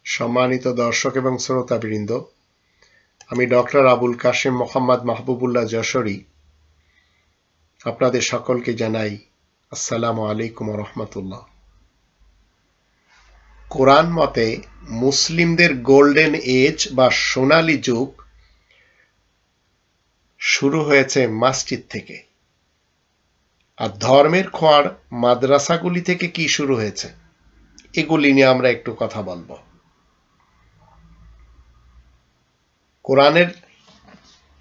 সম্মানিত দর্শক এবং শ্রোতাবৃন্দ, আমি ডক্টর আবুল কাশেম মোহাম্মদ মাহবুবুল্লাহ যশোরী আপনাদের সকলকে জানাই আসসালামু আলাইকুম ওয়া রাহমাতুল্লাহ। কোরআন মতে মুসলিমদের গোল্ডেন এজ বা সোনালী যুগ শুরু হয়েছে মসজিদ থেকে। আর ধর্মের খোয়ার মাদ্রাসাগুলি থেকে কি শুরু হয়েছে, এগুলি নিয়ে আমরা একটু কথা বলবো। কোরআনের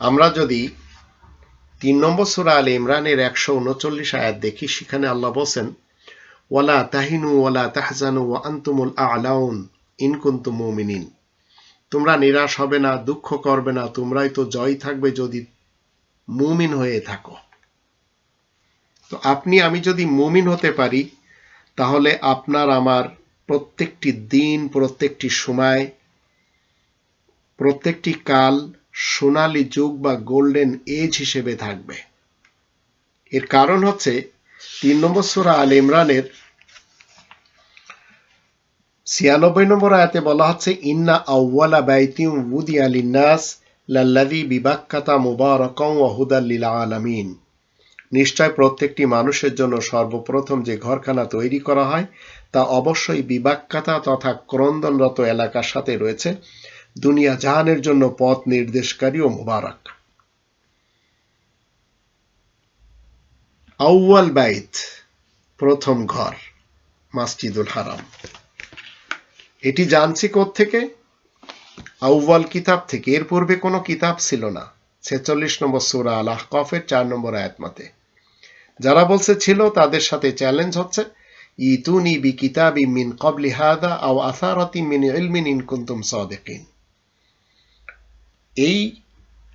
আমরা যদি 3 নম্বর সূরা আলে ইমরানের 139 আয়াত দেখি, সেখানে আল্লাহ বলেন, ওয়ালা তাহিনু ওয়ালা তাহজানু ওয়া আনতুমুল আ'লাউন ইন কুনতুম মুমিনিন। তোমরা নিরাশ হবে না, দুঃখ করবে না, তোমরাই তো জয় থাকবে যদি মুমিন হয়ে থাকো। তো আপনি আমি যদি মুমিন হতে পারি, তাহলে আপনার আমার প্রত্যেকটি দিন, প্রত্যেকটি সময়, প্রত্যেকটি কাল সোনালী যুগ বা গোল্ডেন এজ হিসেবে থাকবে। এর কারণ হচ্ছে 3 নম্বর সূরা আলে ইমরানের 96 নম্বর আয়াতে বলা হচ্ছে, ইন্না আউওয়ালা বাইতিন উদিয়া লিন্নাস লাল্লাযী বিবাক্কাতা মুবারাকান ওয়া হুদাল লিল আলামিন। নিশ্চয় প্রত্যেকটি মানুষের জন্য সর্বপ্রথম যে ঘরখানা তৈরি করা হয় তা অবশ্যই বিবাক্কাতা তথা ক্রন্দনরত এলাকার সাথে রয়েছে, দুনিয়া জাহানের জন্য পথ নির্দেশকারী ও মুবারক। আউয়াল বাইত, প্রথম ঘর, মসজিদুল হারাম। এটি জানছি কোত্থেকে? আউয়াল কিতাব থেকে। এর পূর্বে কোনো কিতাব ছিল না। 46 নম্বর সূরা আল আহকাফের 4 নম্বর আয়াত মতে। যারা বলছে ছিল, তাদের সাথে চ্যালেঞ্জ হচ্ছে, ইতুনি বি কিতাবি মিন ক্বাবলি হাযা আও আসারাতি মিন ইলমিন ইন কুনতুম সাদিকিন। এই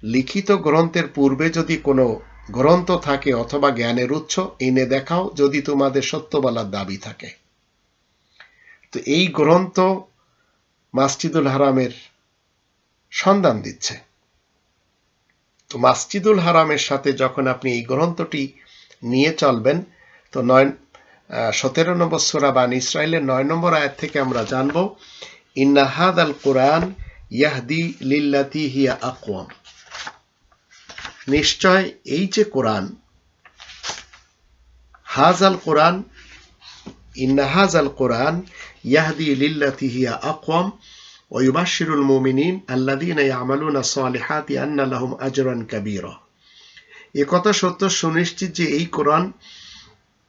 লিখিত গ্রন্থের পূর্বে যদি কোনো গ্রন্থ থাকে অথবা জ্ঞানের উৎস এনে দেখাও, যদি তোমাদের সত্য বলার দাবি থাকে। তো এই গ্রন্থ মসজিদুল হারামের সন্ধান দিচ্ছে। তো মসজিদুল হারামের সাথে যখন আপনি এই গ্রন্থটি নিয়ে চলবেন, তো 17 নম্বর সূরা বানী ইসরাঈলের 9 নম্বর আয়াত থেকে আমরা জানব, ইন্না হাযাল কুরআন ইয়াহদি লিল্লাতী হিয়া আকওয়াম। নিশ্চয় এই যে কোরআন, হাযাল কুরআন, ইন্না হাযাল কুরআন ইয়াহদি লিল্লাতী হিয়া আকওয়াম ওয়া ইউবাশশিরুল মুমিনিন আল্লাযীনা ইয়া'মালুনা আস-সালিহাতি আন্না লাহুম আজরান কাবীরা। একথা সত্য সুনিশ্চিত যে এই কোরআন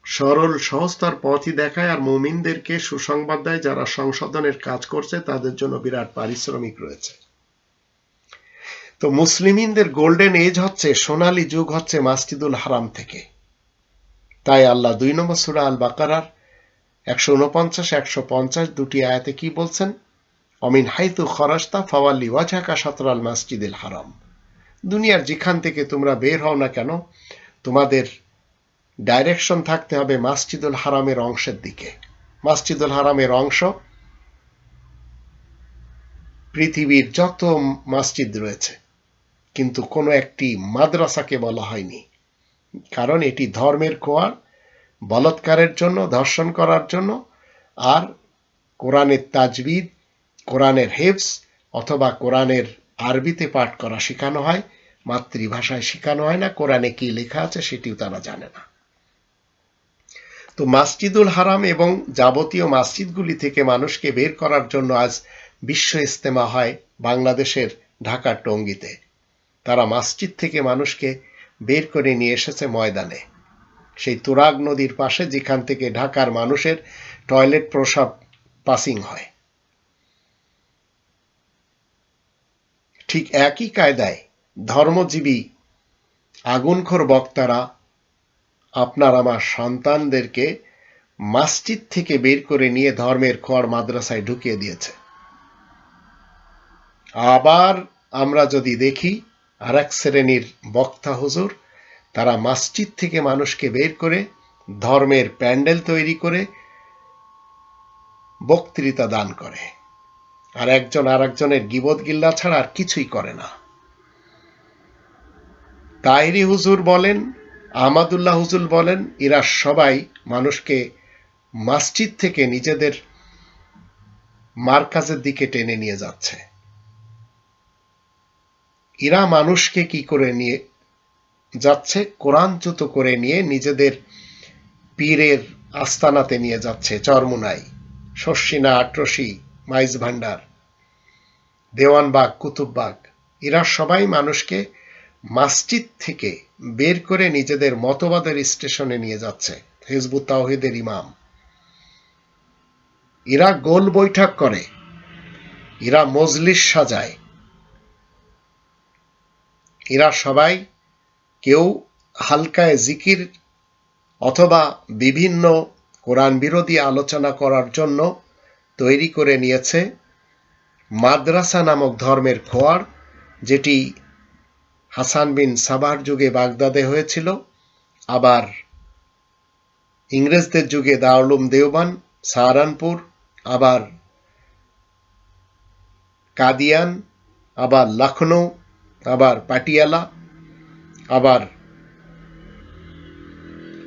সরল সহজতর পথই দেখায় আর মুমিনদেরকে সুসংবাদ দেয়, যারা সংশোধনের কাজ করছে তাদের জন্য বিরাট পারিশ্রমিক রয়েছে। তো মুসলিমিনদের গোল্ডেন এজ হচ্ছে, সোনালী যুগ হচ্ছে মসজিদুল হারাম থেকে। তাই আল্লাহ 2 নম্বর সূরা আল বাকারার 149-150 দুটি আয়াতে কি বলছেন? অমিন হাইতু খরাজতা ফাওয়াল্লি ওয়াজহাকা শাতরাল মসজিদুল হারাম। দুনিয়ার যেখান থেকে তোমরা বের হও না কেন, তোমাদের ডাইরেকশন থাকতে হবে মসজিদুল হারামের অংশের দিকে। মসজিদুল হারামের অংশ পৃথিবীর যত মসজিদ রয়েছে, কিন্তু কোনো একটি মাদ্রাসাকে বলা হয়নি, কারণ এটি ধর্মের খোয়ার, বলৎকারের জন্য, ধর্ষণ করার জন্য, আর কোরআনের তাজবিদ, কোরআনের হেফজ অথবা কোরআনের আরবিতে পাঠ করা শেখানো হয়, মাতৃভাষায় শেখানো হয় না। কোরআনে কি লেখা আছে সেটিও তারা জানে না। তো মসজিদুল হারাম এবং যাবতীয় মসজিদগুলি থেকে মানুষকে বের করার জন্য আজ বিশ্ব ইজতেমা হয় বাংলাদেশের ঢাকার টঙ্গীতে। তারা মসজিদ থেকে মানুষকে বের করে নিয়ে এসেছে ময়দানে, সেই তুরাগ নদীর পাশে, যেখান থেকে ঢাকার মানুষের টয়লেট প্রসাব পাসিং হয়। ঠিক একই কায়দায় ধর্মজীবী আগুনখোর বক্তারা আপনার আমার সন্তানদেরকে মসজিদ থেকে বের করে নিয়ে ধর্মের খোয়ার মাদ্রাসায় ঢুকিয়ে দিয়েছে। আবার আমরা যদি দেখি আরেক শ্রেণীর বক্তা হুজুর, তারা মসজিদ থেকে মানুষকে বের করে ধর্মের প্যান্ডেল তৈরি করে বক্তৃতা দান করে, আর একজন আরেকজনের গীবত গিল্লা ছাড়া আর কিছুই করে না। তাইরি হুজুর বলেন, আহমদুল্লাহ হুজুর বলেন, এরা সবাই মানুষকে মসজিদ থেকে নিজেদের মারকাজের দিকে টেনে নিয়ে যাচ্ছে। এরা মানুষকে কি করে নিয়ে যাচ্ছে? কোরআনচ্যুত করে নিয়ে নিজেদের পীরের আস্তানাতে নিয়ে যাচ্ছে। চরমুনাই, শর্ষিনা, আটরশি, মাইজ ভান্ডার, দেওয়ানবাগ, কুতুববাগ, এরা সবাই মানুষকে মসজিদ থেকে বের করে নিজেদের মতবাদের স্টেশনে নিয়ে যাচ্ছে। হিজবুত তাওহীদের ইমাম, এরা গোল বৈঠক করে, এরা মজলিস সাজায়, এরা সবাই কেউ হালকায় জিকির অথবা বিভিন্ন কোরআন বিরোধী আলোচনা করার জন্য তৈরি করে নিয়েছে মাদ্রাসা নামক ধর্মের খোয়ার, যেটি হাসান বিন সাবার যুগে বাগদাদে হয়েছিল, আবার ইংরেজদের যুগে দারুল উলুম দেওবন্দ, সাহারানপুর, আবার কাদিয়ান, আবার লখনৌ, আবার পাটিয়ালা, আবার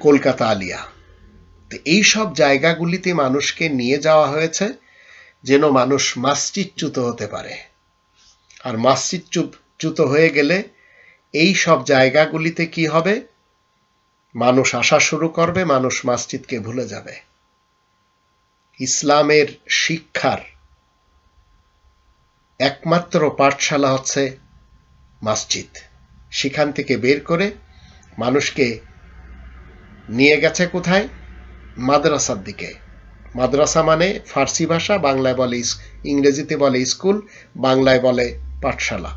কলকাতা আলিয়া। তো এই সব জায়গাগুলিতে মানুষকে নিয়ে যাওয়া হয়েছে যেন মানুষ মসজিদচ্যুত হতে পারে। আর মসজিদচ্যুত হয়ে গেলে এই সব জায়গাগুলিতে কি হবে? মানুষ আসা শুরু করবে, মানুষ মসজিদকে ভুলে যাবে। ইসলামের শিক্ষার একমাত্র পাঠশালা হচ্ছে মসজিদ। সেখান থেকে বের করে মানুষকে নিয়ে গেছে কোথায়? মাদ্রাসার দিকে। মাদ্রাসা মানে ফার্সি ভাষা, বাংলায় বলে, ইংরেজিতে বলে স্কুল, বাংলায় বলে পাঠশালা।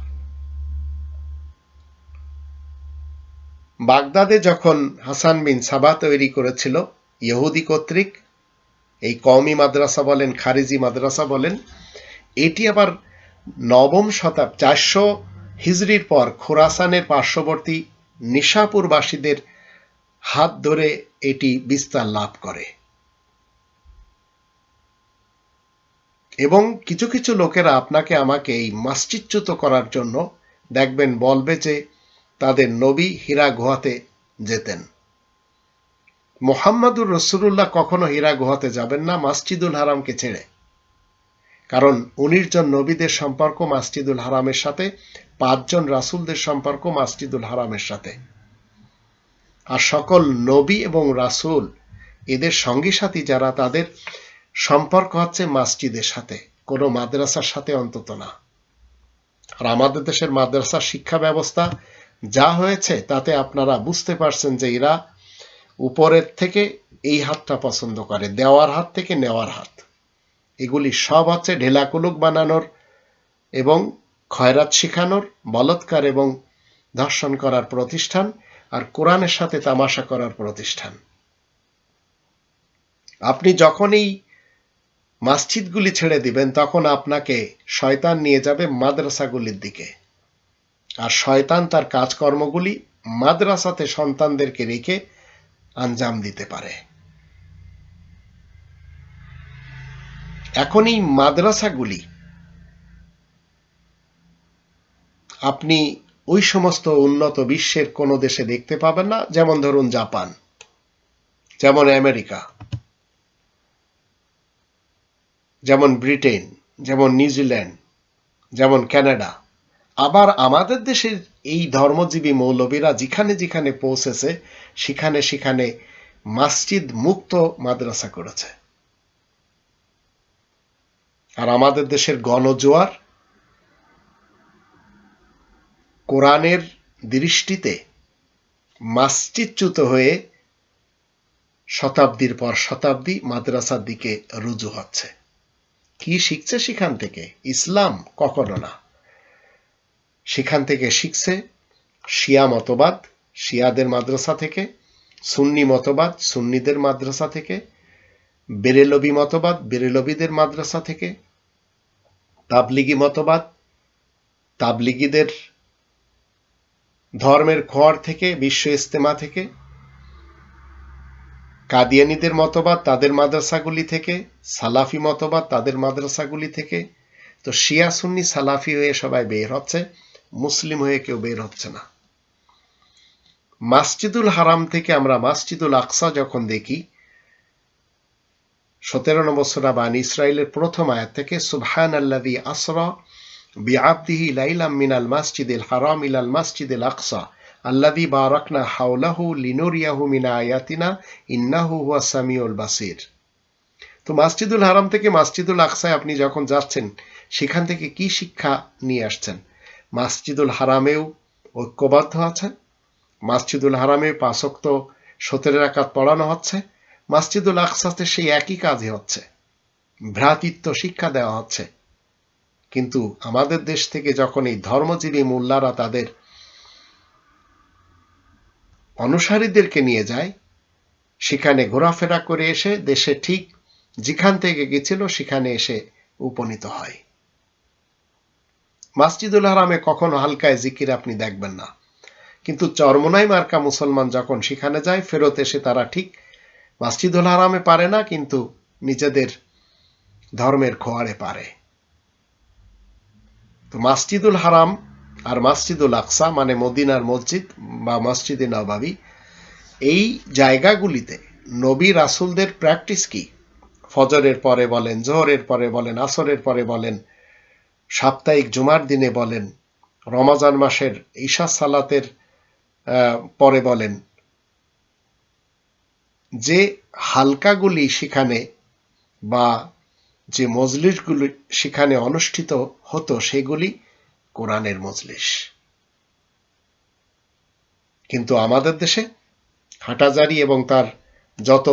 বাগদাদে যখন হাসান বিন সাবা তৈরি করেছিল ইহুদি কর্তৃক, এই কওমি মাদ্রাসা বলেন, খারিজি মাদ্রাসা বলেন, এটি আবার নবম শতাব্দী 400 হিজরির পর খোরাসানের পার্শ্ববর্তী নিশাপুরবাসীদের হাত ধরে এটি বিস্তার লাভ করে। এবং কিছু কিছু লোকেরা আপনাকে আমাকে এই মসজিদচ্যুত করার জন্য দেখবেন বলবে যে তাদের নবী হীরা গুহাতে যেতেন। মুহাম্মদুর রাসূলুল্লাহ কখনো হীরা গুহাতে যাবেন না মসজিদুল হারামকে ছেড়ে। কারণ 19 জন নবীদের সম্পর্ক মসজিদুল হারামের সাথে, 5 জন রাসূলদের সম্পর্ক মসজিদুল হারামের সাথে। আর সকল নবী এবং রাসূল এদের সঙ্গী সাথী যারা, তাদের সম্পর্ক হচ্ছে মসজিদের সাথে, কোনো মাদ্রাসার সাথে অন্তত না। আর আমাদের দেশের মাদ্রাসার শিক্ষা ব্যবস্থা যা হয়েছে তাতে আপনারা বুঝতে পারছেন যে এরা উপরের থেকে এই হাতটা পছন্দ করে, দেওয়ার হাত থেকে নেওয়ার হাত। এগুলি সব হচ্ছে ঢেলাকুলুক বানানোর এবং খয়রাত শিখানোর, বলৎকার এবং ধর্ষণ করার প্রতিষ্ঠান, আর কোরআনের সাথে তামাশা করার প্রতিষ্ঠান। আপনি যখন এই মসজিদগুলি ছেড়ে দিবেন তখন আপনাকে শয়তান নিয়ে যাবে মাদ্রাসাগুলির দিকে। আর শয়তান তার কাজকর্মগুলি মাদ্রাসাতে সন্তানদেরকে রেখে আঞ্জাম দিতে পারে। এখন এই মাদ্রাসাগুলি আপনি ওই সমস্ত উন্নত বিশ্বের কোনো দেশে দেখতে পাবেন না, যেমন ধরুন জাপান, যেমন আমেরিকা, যেমন ব্রিটেন, যেমন নিউজিল্যান্ড, যেমন কানাডা। আবার আমাদের দেশের এই ধর্মজীবী মৌলবীরা যেখানে যেখানে পৌঁছেছে সেখানে সেখানে মসজিদ মুক্ত মাদ্রাসা করেছে। আর আমাদের দেশের গণজোয়ার কোরআনের দৃষ্টিতে মসজিদচ্যুত হয়ে শতাব্দীর পর শতাব্দী মাদ্রাসার দিকে রুজু হচ্ছে। কি শিখছে সেখান থেকে? ইসলাম? কখনো না। সেখান থেকে শিখছে শিয়া মতবাদ, শিয়াদের মাদ্রাসা থেকে, সুন্নি মতবাদ, সুন্নিদের মাদ্রাসা থেকে, বেরেলবি মতবাদ, বেরেলবিদের মাদ্রাসা থেকে, তাবলিগি মতবাদ, তাবলিগিদের ধর্মের খোয়ার থেকে, বিশ্ব ইস্তেমা থেকে, কাদিয়ানীদের মতবাদ তাদের মাদ্রাসাগুলি থেকে, সালাফি মতবাদ তাদের মাদ্রাসাগুলি থেকে। তো শিয়া সুন্নি সালাফি হয়ে সবাই বের হচ্ছে, মুসলিম হয়ে কেউ বের হচ্ছে না। মসজিদুল হারাম থেকে আমরা মসজিদুল আকসা যখন দেখি, 17 নম্বর সূরা বানী ইসরাঈলের প্রথম আয়াত থেকে সুবহানাল্লাযী আসরা বিআবদিহি লাইলাম মিনাল মাসজিদিল হারাম ইলাল মাসজিদিল আকসা আল্লাযী বারাকনা হাওলাহু লিনুরিয়াহু মিন আয়াতিনা ইন্নাহু হুয়াস সামিউল বাসীর। তো মসজিদুল হারাম থেকে মসজিদুল আকসায় আপনি যখন যাচ্ছেন সেখান থেকে কি শিক্ষা নিয়ে আসছেন? মসজিদুল হারামেও ঐক্যবদ্ধ আছে, মসজিদুল হারামে 5 ওয়াক্ত 17 রাকাত পড়ানো হচ্ছে, মসজিদুল আকসাতে সেই একই কাজই হচ্ছে, ভ্রাতৃত্ব শিক্ষা দেওয়া হচ্ছে। কিন্তু আমাদের দেশ থেকে যখন এই ধর্মজীবী মোল্লারা তাদের অনুসারীদেরকে নিয়ে যায়, সেখানে ঘোরাফেরা করে এসে দেশে ঠিক যেখান থেকে গেছিল সেখানে এসে উপনীত হয়। মসজিদুল হারামে কখনো হালকায় জিকির আপনি দেখবেন না, কিন্তু চরমোনাই মার্কা মুসলমান যখন সেখানে যায় ফেরত এসে তারা ঠিক মসজিদুল হারামে পারে না, কিন্তু নিজেদের ধর্মের খোয়ারে পারে। তো মসজিদুল হারাম আর মসজিদুল আকসা মানে মদিনার মসজিদ বা মসজিদে নববী, এই জায়গাগুলিতে নবী রাসূলদের প্র্যাকটিস কি? ফজরের পরে বলেন, জোহরের পরে বলেন, আসরের পরে বলেন, সাপ্তাহিক জুমার দিনে বলেন, রমজান মাসের ঈশা সালাতের পরে বলেন, যে হালকাগুলি সেখানে বা যে মজলিসগুলি সেখানে অনুষ্ঠিত হতো সেগুলি কোরআনের মজলিস। কিন্তু আমাদের দেশে হাটাজারি এবং তার যত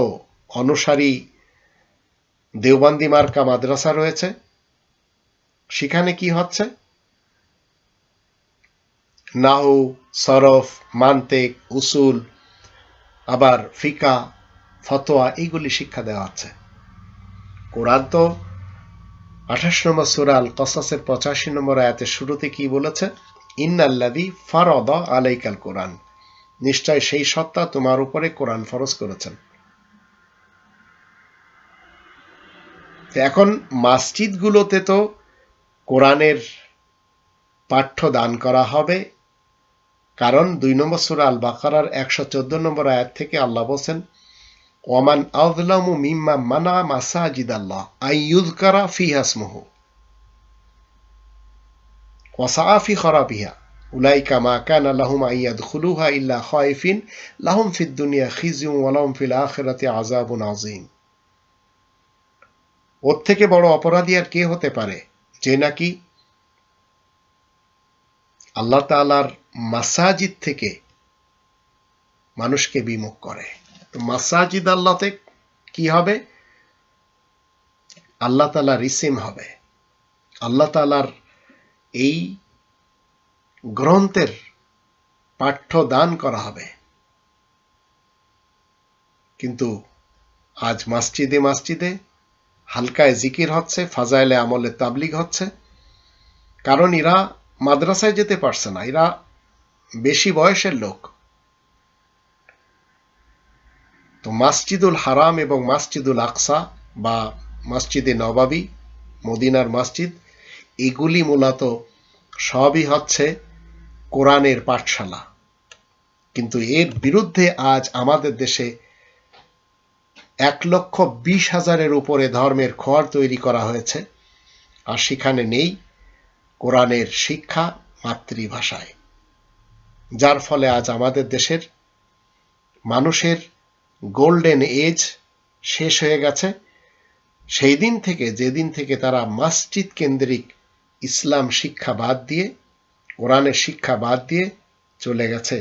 অনুসারী দেওবন্দি মার্কা মাদ্রাসা রয়েছে, সেখানে কি হচ্ছে? নাহু, সরফ, মান্তিক, উসুল, আবার ফিকা, ফতোয়া এইগুলি শিক্ষা দেওয়া হচ্ছে। কোরআন তো 28 নম্বর সূরা আল কসাসের 85 নম্বর আয়াতের শুরুতে কি বলেছে? ইন্নাল্লাযী ফারাদা আলাইকাল কোরআন, নিশ্চয় সেই সত্তা তোমার উপরে কোরআন ফরজ করেছেন। এখন মসজিদগুলোতে তো কোরআনের পাঠ্য দান করা হবে, কারণ 2 নম্বর সূরা আল বাকারার 114 নম্বর আয়াত থেকে আল্লাহ বলেন, ওয়ামান আযলামু মিম্মা মানা মাসাজিদাল্লাহ আইয়ুযকারা ফিহা ইসমুহু ওয়া সাআ ফি খারাবিহা উলাইকা মা কানা লাহুম আইয়াদখুলুহা ইল্লা খায়ফিন লাহুম ফিদ দুনিয়া খিজয়ুন ওয়া লাহুম ফিল আখিরাতি আযাবুন আযীম। ওর থেকে বড় অপরাধী আর কে হতে পারে যে নাকি আল্লাহ তাআলার মাসাজিদ থেকে মানুষকে বিমুখ করে। মাসাজিদ আল্লাহতে কি হবে? আল্লাহ তাআলার ইসিম হবে, আল্লাহ তাআলার এই গ্রন্থের পাঠ্য দান করা হবে। কিন্তু আজ মসজিদে মসজিদে হালকায় জিকির হচ্ছে, ফাজাইলে আমলে তাবলিগ হচ্ছে, কারণ এরা মাদ্রাসায় যেতে পারছে না, এরা বেশি বয়সের লোক। তো মসজিদুল হারাম এবং মসজিদুল আকসা বা মসজিদে নববী, মদিনার মসজিদ, এগুলি মূলত সবই হচ্ছে কোরআনের পাঠশালা। কিন্তু এর বিরুদ্ধে আজ আমাদের দেশে 1,20,000-এর উপরে ধর্মের খোয়ার তৈরি করা হয়েছে, আর সেখানে নেই কোরআনের শিক্ষা মাতৃভাষায়, যার ফলে আজ আমাদের দেশের মানুষের গোল্ডেন এজ শেষ হয়ে গেছে। সেই দিন থেকে, যেদিন থেকে তারা মসজিদ কেন্দ্রিক ইসলাম শিক্ষা বাদ দিয়ে, কোরআনের শিক্ষা বাদ দিয়ে চলে গেছে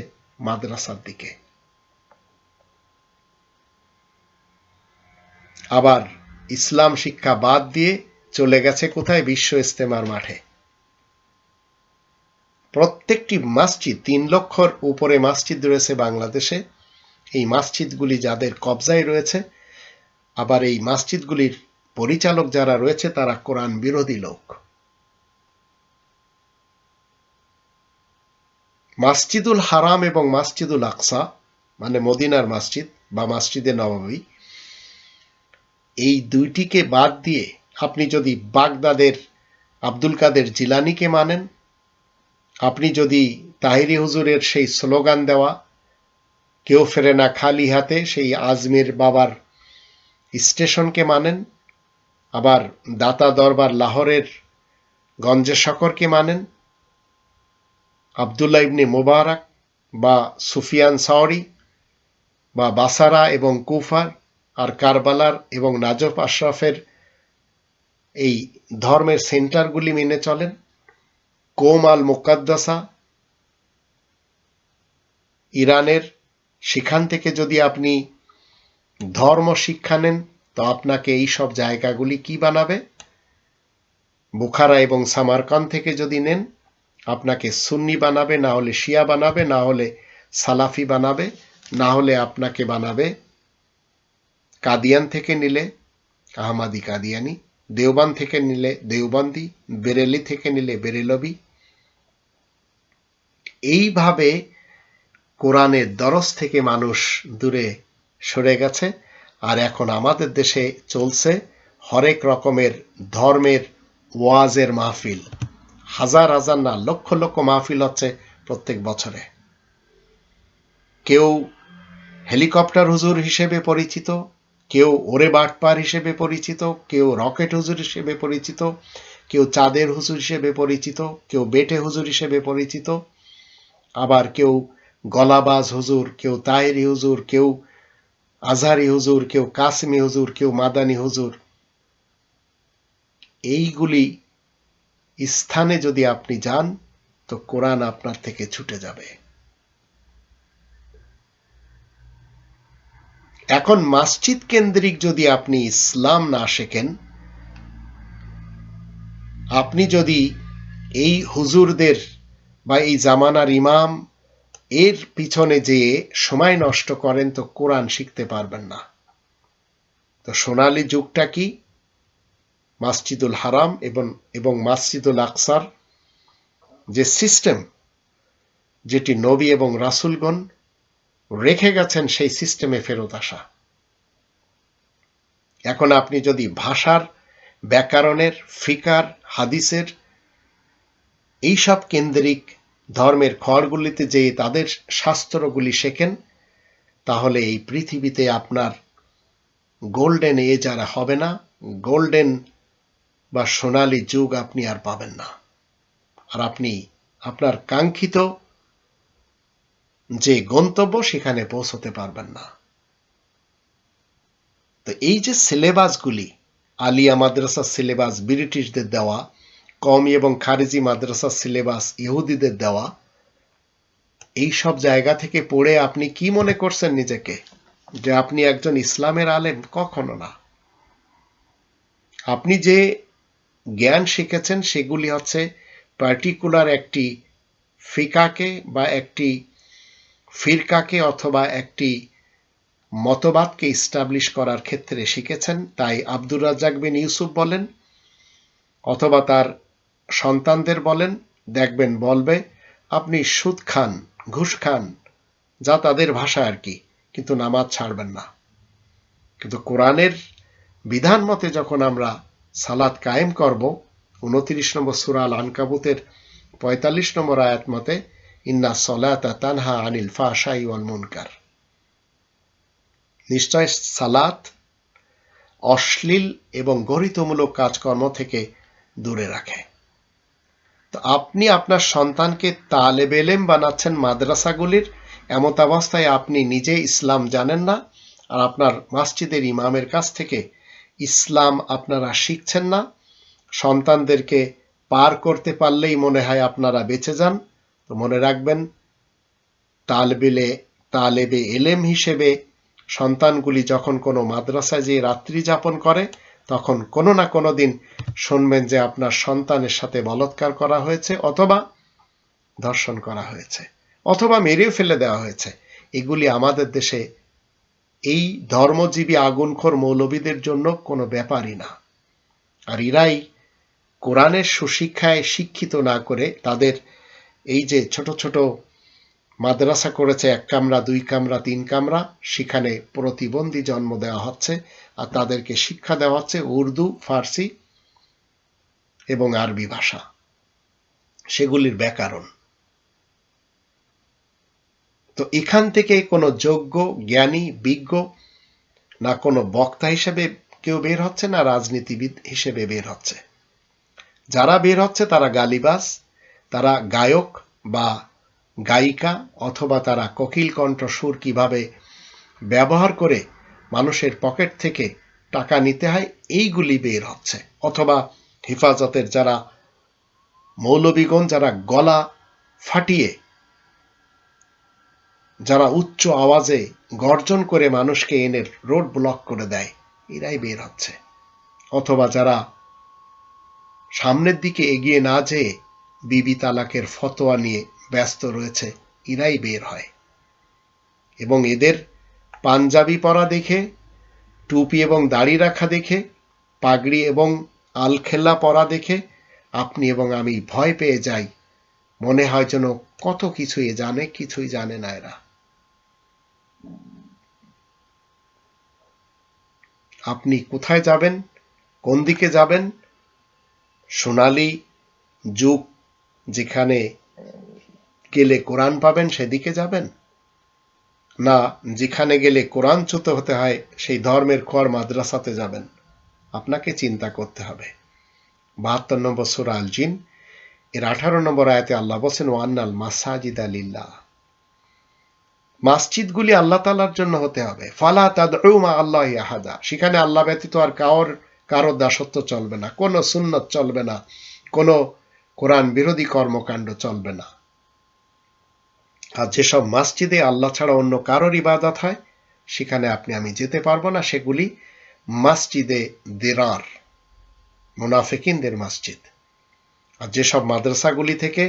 মাদ্রাসার দিকে। আবার ইসলাম শিক্ষা বাদ দিয়ে চলে গেছে কোথায়? বিশ্ব ইজতেমার মাঠে। প্রত্যেকটি মসজিদ, 3 লক্ষর উপরে মসজিদ রয়েছে বাংলাদেশে। এই মসজিদগুলি যাদের কবজায় রয়েছে, আবার এই মসজিদগুলির পরিচালক যারা রয়েছে তারা কোরআন বিরোধী লোক। মসজিদুল হারাম এবং মসজিদুল আকসা মানে মদিনার মসজিদ বা মসজিদে নববী, এই দুইটিকে বাদ দিয়ে আপনি যদি বাগদাদের আব্দুল কাদের জিলানীকে মানেন, আপনি যদি তাহিরি হুজুরের সেই স্লোগান দেওয়া কেউ ফেরে না খালি হাতে, সেই আজমির বাবার স্টেশনকে মানেন, আবার দাতা দরবার লাহোরের গঞ্জে শকরকে মানেন, আবদুল্লাহ ইবনে মুবারক বা সুফিয়ান সাওরি বা বাসারা এবং কুফার আর কারবালার এবং নাজফ আশরাফের এই ধর্মের সেন্টারগুলি মেনে চলেন, কোম আল মুকাদ্দাসা ইরানের, সেখান থেকে যদি আপনি ধর্ম শিক্ষা নেন তো আপনাকে এই সব জায়গাগুলি কি বানাবে? বুখারা এবং সামারকান্দ থেকে যদি নেন আপনাকে সুন্নি বানাবে, না হলে শিয়া বানাবে, না হলে সালাফি বানাবে, না হলে আপনাকে বানাবে কাদিয়ান থেকে নিলে আহমাদি কাদিয়ানি, দেওবান থেকে নিলে দেওবন্দি, বেরেলি থেকে নিলে বেরেলবি। এইভাবে কোরআনের দরস থেকে মানুষ দূরে সরে গেছে। আর এখন আমাদের দেশে চলছে হরেক রকমের ধর্মের ওয়াজের মাহফিল, হাজার হাজার না লক্ষ লক্ষ মাহফিল হচ্ছে প্রত্যেক বছরে। কেউ হেলিকপ্টার হুজুর হিসেবে পরিচিত, কেউ ওরে বাটপার হিসেবে পরিচিত, কেউ রকেট হুজুর হিসেবে পরিচিত, কেউ চাঁদের হুজুর হিসেবে পরিচিত, কেউ বেটে হুজুর হিসেবে পরিচিত, আবার কেউ গলাবাজ হুজুর, কেউ তাহেরি হুজুর, কেউ আজহারি হুজুর, কেউ কাসিমি হুজুর, কেউ মাদানি হুজুর। এইগুলি স্থানে যদি আপনি যান তো কোরআন আপনার থেকে ছুটে যাবে। এখন মসজিদ কেন্দ্রিক যদি আপনি ইসলাম না শেখেন, আপনি যদি এই হুজুরদের বা এই জামানার ইমাম এর পিছনে যেয়ে সময় নষ্ট করেন তো কোরআন শিখতে পারবেন না। তো সোনালী যুগটা কি? মসজিদুল হারাম এবং মসজিদুল আকসার যে সিস্টেম, যেটি নবী এবং রাসূলগণ রেখে গেছেন, সেই সিস্টেমে ফেরত আসা। এখন আপনি যদি ভাষার, ব্যাকরণের, ফিকার, হাদিসের এইসব কেন্দ্রিক ধর্মের ঘরগুলিতে যেয়ে তাদের শাস্ত্রগুলি শেখেন, তাহলে এই পৃথিবীতে আপনার গোল্ডেন এজ আর হবে না, গোল্ডেন বা সোনালী যুগ আপনি আর পাবেন না। আর আপনি আপনার কাঙ্ক্ষিত যে গন্তব্য সেখানে পৌঁছতে পারবেন না। তো এই যে সিলেবাসগুলি, আলিয়া মাদ্রাসার সিলেবাস ব্রিটিশদের দেওয়া, কওমি এবং খারিজি মাদ্রাসার সিলেবাস ইহুদিদের দেওয়া, এই সব জায়গা থেকে পড়ে আপনি কি মনে করছেন নিজেকে যে আপনি একজন ইসলামের আলেম? কখনো না। আপনি যে জ্ঞান শিখেছেন সেগুলি হচ্ছে পার্টিকুলার একটি ফিকাকে বা একটি ফিরকাকে অথবা একটি মতবাদকে ইস্টাবলিশ করার ক্ষেত্রে শিখেছেন। তাই আব্দুর রাজ্জাক বিন ইউসুফ বলেন অথবা তার সন্তানদের বলেন, দেখবেন বলবে আপনি সুদ খান, ঘুষ খান, যা তাদের ভাষা আর কি, কিন্তু নামাজ ছাড়বেন না। কিন্তু কোরআনের বিধান মতে যখন আমরা সালাত কায়েম করব, 29 নম্বর সূরা আল আনকাবুতের 45 নম্বর আয়াত মতে, ইন্না সলাতা তানহা আনিল ফাহশাই ওয়াল মুনকার, নিশ্চয় সালাত অশ্লীল এবং গরিতমূলক কাজকর্ম থেকে দূরে রাখে। তো আপনি আপনার সন্তানকে তালেবে ইলম বানাচ্ছেন মাদ্রাসাগুলির, এমত অবস্থায় আপনি নিজে ইসলাম জানেন না, আর আপনার মসজিদের ইমামের কাছ থেকে ইসলাম আপনারা শিখছেন না। সন্তানদেরকে পার করতে পারলেই মনে হয় আপনারা বেঁচে যান। তো মনে রাখবেন, তালেবে এলেম হিসেবে সন্তানগুলি যখন কোনো মাদ্রাসায় যেয়ে রাত্রি যাপন করে, তখন কোনো না কোনো দিন শুনবেন যে আপনার সন্তানের সাথে বলাৎকার করা হয়েছে, অথবা ধর্ষণ করা হয়েছে, অথবা মেরেও ফেলে দেওয়া হয়েছে। এগুলি আমাদের দেশে এই ধর্মজীবী আগুনখোর মৌলবীদের জন্য কোনো ব্যাপারই না। আর এরাই কোরআনের সুশিক্ষায় শিক্ষিত না করে তাদের এই যে ছোট ছোট মাদ্রাসা করেছে, 1 কামরা, 2 কামরা, 3 কামরা, সেখানে প্রতিবন্ধী জন্ম দেওয়া হচ্ছে, আর তাদেরকে শিক্ষা দেওয়া হচ্ছে উর্দু, ফার্সি এবং আরবি ভাষা, সেগুলির ব্যাকরণ। তো এখান থেকে কোনো যোগ্য, জ্ঞানী, বিজ্ঞ না কোনো বক্তা হিসেবে কেউ বের হচ্ছে, না রাজনীতিবিদ হিসেবে বের হচ্ছে। যারা বের হচ্ছে তারা গালিবাজ, তারা গায়ক বা গায়িকা, অথবা তারা কোকিল কণ্ঠ সুর কিভাবে ব্যবহার করে মানুষের পকেট থেকে টাকা নিতে হয় এইগুলি বের হচ্ছে। অথবা হেফাজতের যারা মৌলবীগণ, যারা গলা ফাটিয়ে, যারা উচ্চ আওয়াজে গর্জন করে মানুষকে এনে রোড ব্লক করে দেয়, এরাই বের হচ্ছে। অথবা যারা সামনের দিকে এগিয়ে না যেয়ে বিবি তালাকের ফতোয়া নিয়ে ব্যস্ত রয়েছে, এরাই বের হয়। এবং এদের পাঞ্জাবি পরা দেখে, টুপি এবং দাড়ি রাখা দেখে, পাগড়ি এবং আলখেল্লা পরা দেখে আপনি এবং আমি ভয় পেয়ে যাই। মনে হয় যেন কত কিছুই জানে, কিছুই জানে না এরা। আপনি কোথায় যাবেন, কোন দিকে যাবেন? সোনালী যুগ যেখানে গেলে কোরআন পাবেন সেদিকে যাবেন, না যেখানে গেলে কোরআনচ্যুত হতে হয় সেই ধর্মের খোয়ার মাদ্রাসাতে যাবেন? আপনাকে চিন্তা করতে হবে। ৭২ নম্বর সূরা আল জিন এর ১৮ নম্বর আয়াতে আল্লাহ বলেন, ওয়ান্নাল মাসাজিদা লিল্লাহ, মসজিদগুলি আল্লাহ তাআলার জন্য হতে হবে। ফালা তাদউ মা আল্লাহি আহাদা, সেখানে আল্লাহ ব্যতীত আর কারো দাসত্ব চলবে না, কোনো সুন্নত চলবে না, কোনো কোরআন বিরোধী কর্মকাণ্ড চলবে না। আর যেসব মসজিদে আল্লাহ ছাড়া অন্য কারোর ইবাদত হয় সেখানে আপনি আমি যেতে পারবো না, সেগুলি মসজিদে দিরার, মুনাফিকিনদের মসজিদ। আর যেসব মাদ্রাসাগুলি থেকে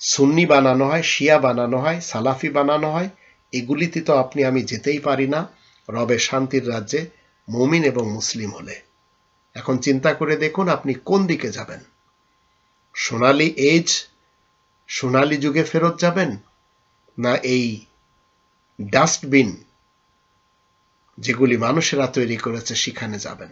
সুন্নি বানানো হয়, শিয়া বানানো হয়, সালাফি বানানো হয়, এগুলিতে তো আপনি আমি যেতেই পারি না রবের শান্তির রাজ্যে মুমিন এবং মুসলিম হলে। এখন চিন্তা করে দেখুন আপনি কোন দিকে যাবেন। সোনালী এজ, সোনালী যুগে ফেরত যাবেন, না এই ডাস্টবিন যেগুলি মানুষেরা তৈরি করেছে সেখানে যাবেন?